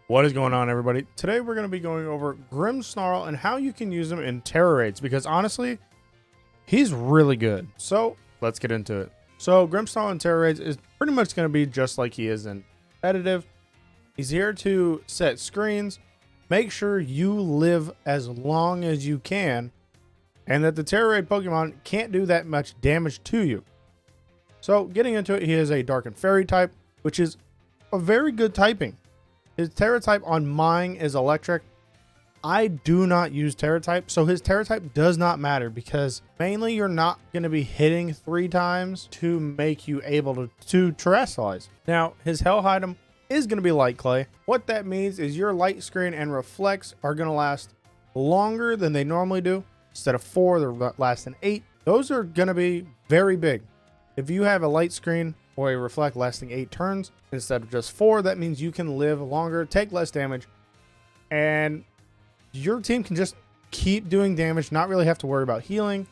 What is going on, everybody? Today we're going to be going over Grimmsnarl and how you can use him in Tera raids, because honestly, he's really good. So let's get into it. So Grimmsnarl in Tera raids is pretty much going to be just like he is in competitive. He's here to set screens, make sure you live as long as you can, and that the Tera raid Pokemon can't do that much damage to you. So getting into it, he is a Dark and Fairy type, which is a very good typing. His Tera type on mine is electric. I do not use Tera type, so his Tera type does not matter because mainly you're not going to be hitting 3 times to make you able to terrestrialize. Now, his Hell item is going to be Light Clay. What that means is your Light Screen and Reflects are going to last longer than they normally do. Instead of 4, they're lasting 8. Those are going to be very big. If you have a Light Screen or a Reflect lasting 8 turns instead of just 4, that means you can live longer, take less damage, and your team can just keep doing damage, not really have to worry about healing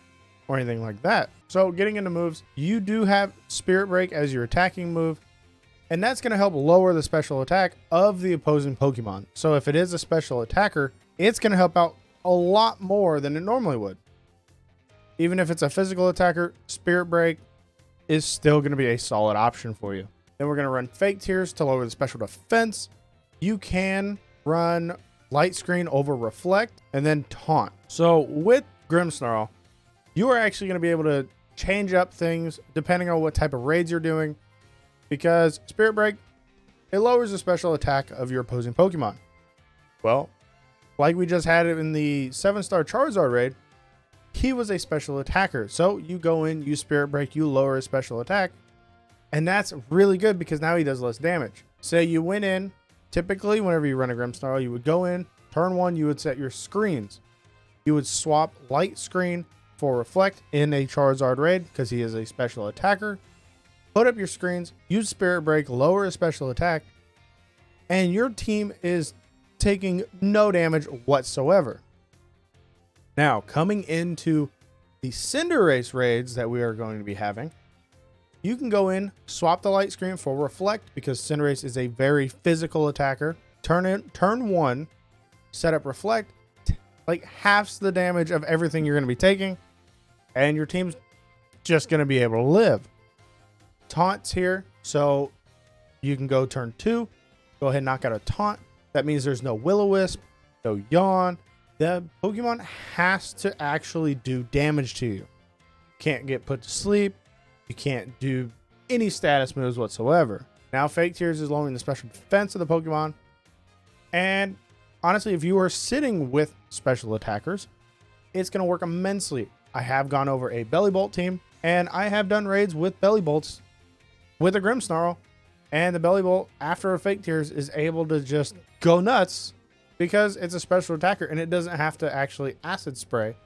or anything like that. So getting into moves, you do have Spirit Break as your attacking move, and that's going to help lower the special attack of the opposing Pokemon. So if it is a special attacker, it's going to help out a lot more than it normally would. Even if it's a physical attacker, Spirit Break is still going to be a solid option for you. Then we're going to run Fake Tears to lower the special defense. You can run Light Screen over Reflect and then Taunt. So with Grimmsnarl, you are actually going to be able to change up things depending on what type of raids you're doing, because Spirit Break, it lowers the special attack of your opposing Pokemon. Well, like we just had it in the 7-star Charizard raid, he was a special attacker. So you go in, you Spirit Break, you lower his special attack, and that's really good because now he does less damage. Say you went in, typically whenever you run a Grimmsnarl, you would go in, turn 1, you would set your screens. You would swap Light Screen for Reflect in a Charizard raid because he is a special attacker. Put up your screens, use Spirit Break, lower his special attack, and your team is taking no damage whatsoever. Now, coming into the Cinderace raids that we are going to be having, you can go in, swap the Light Screen for Reflect because Cinderace is a very physical attacker. Turn 1, set up Reflect, like halves the damage of everything you're going to be taking, and your team's just going to be able to live. Taunts here, so you can go turn 2, go ahead and knock out a Taunt. That means there's no Will-O-Wisp, no Yawn. The Pokemon has to actually do damage to you. Can't get put to sleep. You can't do any status moves whatsoever. Now, Fake Tears is lowering the special defense of the Pokemon. And honestly, if you are sitting with special attackers, it's going to work immensely. I have gone over a Belly Bolt team, and I have done raids with Belly Bolts with a Grimmsnarl. And the Belly Bolt, after a Fake Tears, is able to just go nuts because it's a special attacker and it doesn't have to actually acid spray.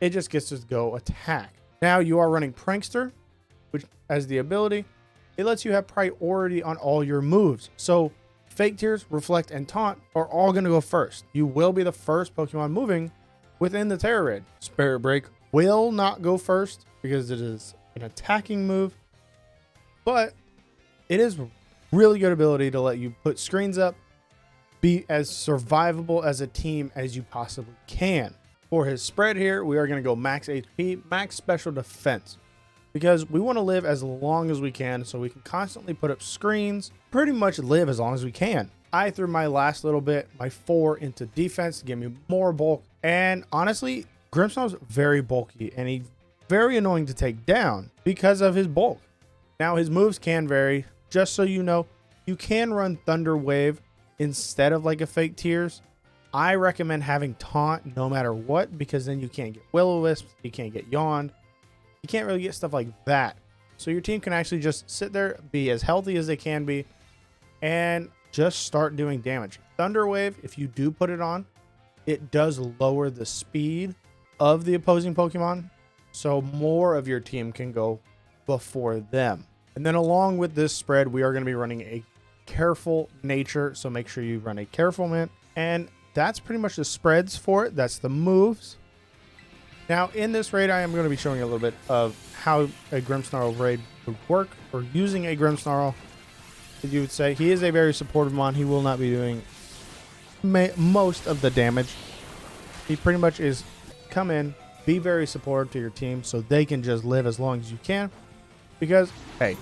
It just gets to go attack. Now you are running Prankster, which has the ability, it lets you have priority on all your moves. So Fake Tears, Reflect, and Taunt are all going to go first. You will be the first Pokemon moving within the Tera raid. Spirit Break will not go first because it is an attacking move, but it is really good ability to let you put screens up, be as survivable as a team as you possibly can. For his spread here, we are going to go max HP, max special defense, because we want to live as long as we can so we can constantly put up screens, pretty much live as long as we can. I threw my last little bit, my 4 into defense to give me more bulk, and honestly, Grimmsnarl's very bulky and he's very annoying to take down because of his bulk. Now his moves can vary. Just so you know, you can run Thunder Wave instead of like a Fake Tears. I recommend having Taunt no matter what, because then you can't get Will-O-Wisp, you can't get Yawned, you can't really get stuff like that. So your team can actually just sit there, be as healthy as they can be, and just start doing damage. Thunder Wave, if you do put it on, it does lower the speed of the opposing Pokemon, so more of your team can go before them. And then along with this spread, we are going to be running a Careful Nature, so make sure you run a Careful Mint. And that's pretty much the spreads for it. That's the moves. Now, in this raid, I am going to be showing you a little bit of how a Grimmsnarl raid would work, or using a Grimmsnarl. You would say he is a very supportive mon. He will not be doing most of the damage. He pretty much is come in, be very supportive to your team so they can just live as long as you can. Because, hey,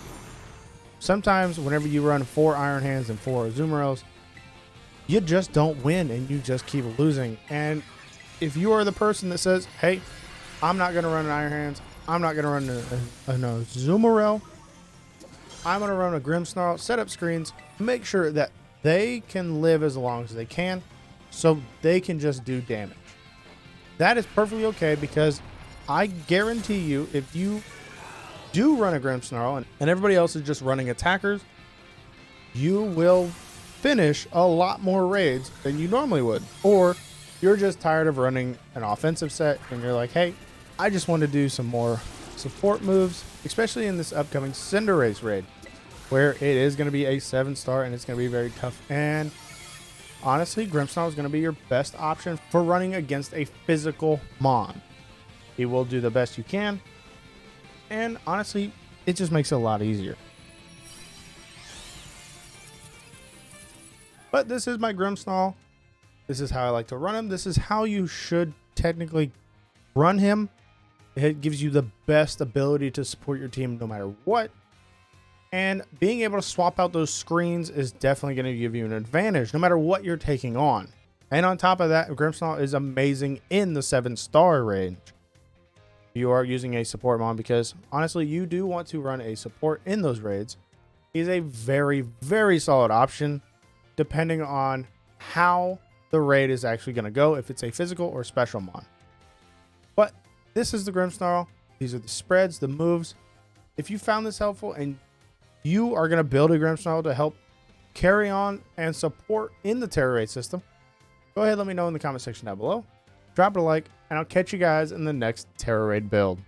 sometimes whenever you run 4 Iron Hands and 4 Azumarill, you just don't win and you just keep losing. And if you are the person that says, hey, I'm not going to run an Iron Hands, I'm not going to run an Azumarill, I'm going to run a Grimmsnarl, set up screens, make sure that they can live as long as they can so they can just do damage. That is perfectly okay, because I guarantee you, if you do run a Grimmsnarl and everybody else is just running attackers, you will finish a lot more raids than you normally would. Or you're just tired of running an offensive set and you're like, hey, I just want to do some more support moves, especially in this upcoming Cinderace raid, where it is going to be a 7-star and it's going to be very tough. And honestly, Grimmsnarl is going to be your best option for running against a physical Mon. He will do the best you can, and honestly, it just makes it a lot easier. But this is my Grimmsnarl. This is how I like to run him. This is how you should technically run him. It gives you the best ability to support your team no matter what. And being able to swap out those screens is definitely going to give you an advantage no matter what you're taking on. And on top of that, Grimmsnarl is amazing in the 7-star range. You are using a support Mon, because honestly, you do want to run a support in those raids. He's a very, very solid option depending on how the raid is actually going to go, if it's a physical or special Mon. But this is the Grimmsnarl. These are the spreads, the moves. If you found this helpful and you are going to build a Grimmsnarl to help carry on and support in the Tera raid system, go ahead and let me know in the comment section down below. Drop a like, and I'll catch you guys in the next Tera raid build.